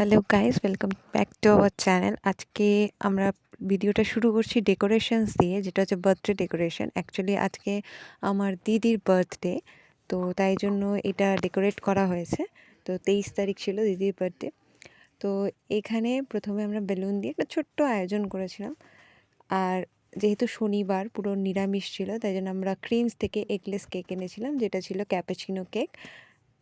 Hello guys, welcome back to our channel. আজকে আমরা ভিডিওটা শুরু করছি ডেকোরেশনস দিয়ে, যেটা হচ্ছে বার্থডে ডেকোরেশন। অ্যাকচুয়ালি আজকে আমার দিদির বার্থডে, তো তাই জন্য এটা ডেকোরেট করা হয়েছে। তো 23 তারিখ ছিল দিদির বার্থডে। তো এখানে প্রথমে আমরা বেলুন দিয়ে একটা ছোট্ট আয়োজন করেছিলাম। আর যেহেতু শনিবার পুরো নিরামিষ ছিল, তাই জন্য আমরা ক্রিমস থেকে এগলেস কেক এনেছিলাম, যেটা ছিল ক্যাপাচিনো কেক।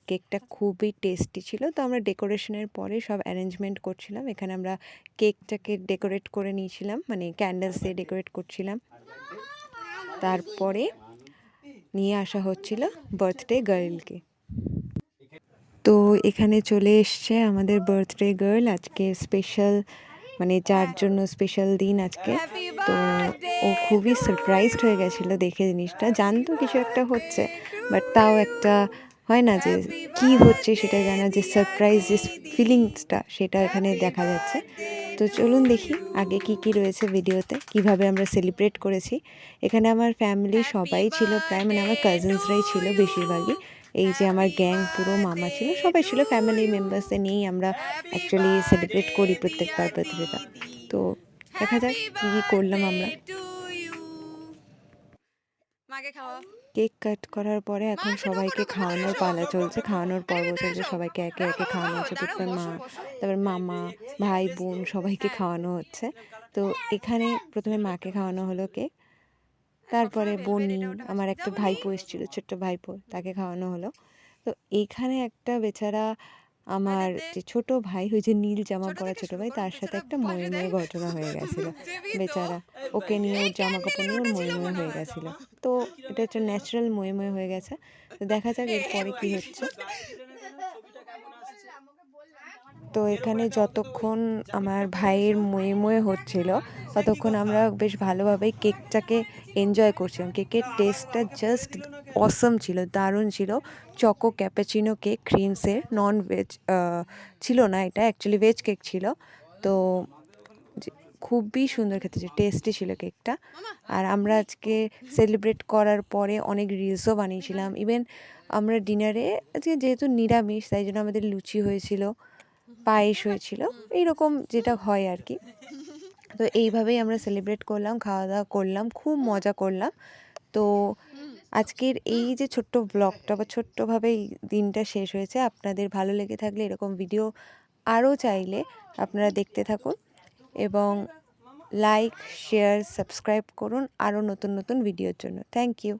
কেকটা খুবই টেস্টি ছিল। তো আমরা ডেকোরেশনের পরে সব অ্যারেঞ্জমেন্ট করছিলাম। এখানে আমরা কেকটাকে ডেকোরেট করে নিয়েছিলাম, মানে ক্যান্ডেলস দিয়ে ডেকোরেট করছিলাম। তারপরে নিয়ে আসা হচ্ছিল বার্থডে গার্লকে। তো এখানে চলে এসছে আমাদের বার্থডে গার্ল। আজকে স্পেশাল, মানে যার জন্য স্পেশাল দিন আজকে। তো ও খুবই সারপ্রাইজড হয়ে গেছিলো দেখে জিনিসটা। জানতো কিছু একটা হচ্ছে, বাট তাও একটা হয় না যে কি হচ্ছে সেটা জানা, যে সারপ্রাইজ যে ফিলিংসটা, সেটা এখানে দেখা যাচ্ছে। তো চলুন দেখি আগে কি কি রয়েছে ভিডিওতে, কিভাবে আমরা সেলিব্রেট করেছি। এখানে আমার ফ্যামিলি সবাই ছিল প্রায়, মানে আমার কাজিনসরাই ছিল বেশিরভাগই। এই যে আমার গ্যাং পুরো মামা ছিল, সবাই ছিল, ফ্যামিলি মেম্বার্সদের নিয়েই আমরা অ্যাকচুয়ালি সেলিব্রেট করি প্রত্যেকবার বার্থডেটা। তো দেখা যাক কী কী করলাম আমরা। কেক কাট করার পরে এখন সবাইকে খাওয়ানোর পালা চলছে, খাওয়ানোর পর্ব চলছে। সবাইকে একে একে খাওয়ানো হচ্ছে, প্রথমে মা, তারপর মামা, ভাই বোন সবাইকে খাওয়ানো হচ্ছে। তো এখানে প্রথমে মাকে খাওয়ানো হলো কেক, তারপরে বনি, আমার একটা ভাইপো এসেছিলো, ছোট্ট ভাইপো, তাকে খাওয়ানো হলো। তো এইখানে একটা বেচারা আমার যে ছোট ভাই, ওই যে নীল জামা পরা ছোট ভাই, তার সাথে একটা ময়ে ময়ে ঘটনা হয়ে গেছিলো। বেচারা ওকে নিয়ে, ওর জামা কাপড় নিয়ে ওর ময়ে ময়ে হয়ে গেছিলো। তো এটা একটা ন্যাচারাল ময়ে ময়ে হয়ে গেছে। তো দেখা যাক এরপরে কী হচ্ছে। তো এখানে যতক্ষণ আমার ভাইয়ের ময়ে ময়ে হচ্ছিল, ততক্ষণ আমরা বেশ ভালোভাবেই কেকটাকে এনজয় করছিলাম। কেকের টেস্টটা জাস্ট অসম ছিল, দারুণ ছিল। চকো ক্যাপাচিনো কেক, ক্রিমসের, নন ভেজ ছিল না, এটা অ্যাকচুয়ালি ভেজ কেক ছিল। তো খুবই সুন্দর খেতে ছিল, টেস্টি ছিল কেকটা। আর আমরা আজকে সেলিব্রেট করার পরে অনেক রিলসও বানিয়েছিলাম। ইভেন আমরা ডিনারে আজকে যেহেতু নিরামিষ, তাই জন্য আমাদের লুচি হয়েছিল, পায়েস হয়েছিল, এইরকম যেটা হয় আর কি। তো এইভাবেই আমরা সেলিব্রেট করলাম, খাওয়া দাওয়া করলাম, খুব মজা করলাম। তো আজকের এই যে ছোট্ট ব্লগটা বা ছোট্টভাবেই দিনটা শেষ হয়েছে। আপনাদের ভালো লেগে থাকলে এরকম ভিডিও আরও চাইলে আপনারা দেখতে থাকুন, এবং লাইক, শেয়ার, সাবস্ক্রাইব করুন আরও নতুন নতুন ভিডিওর জন্য। Thank you.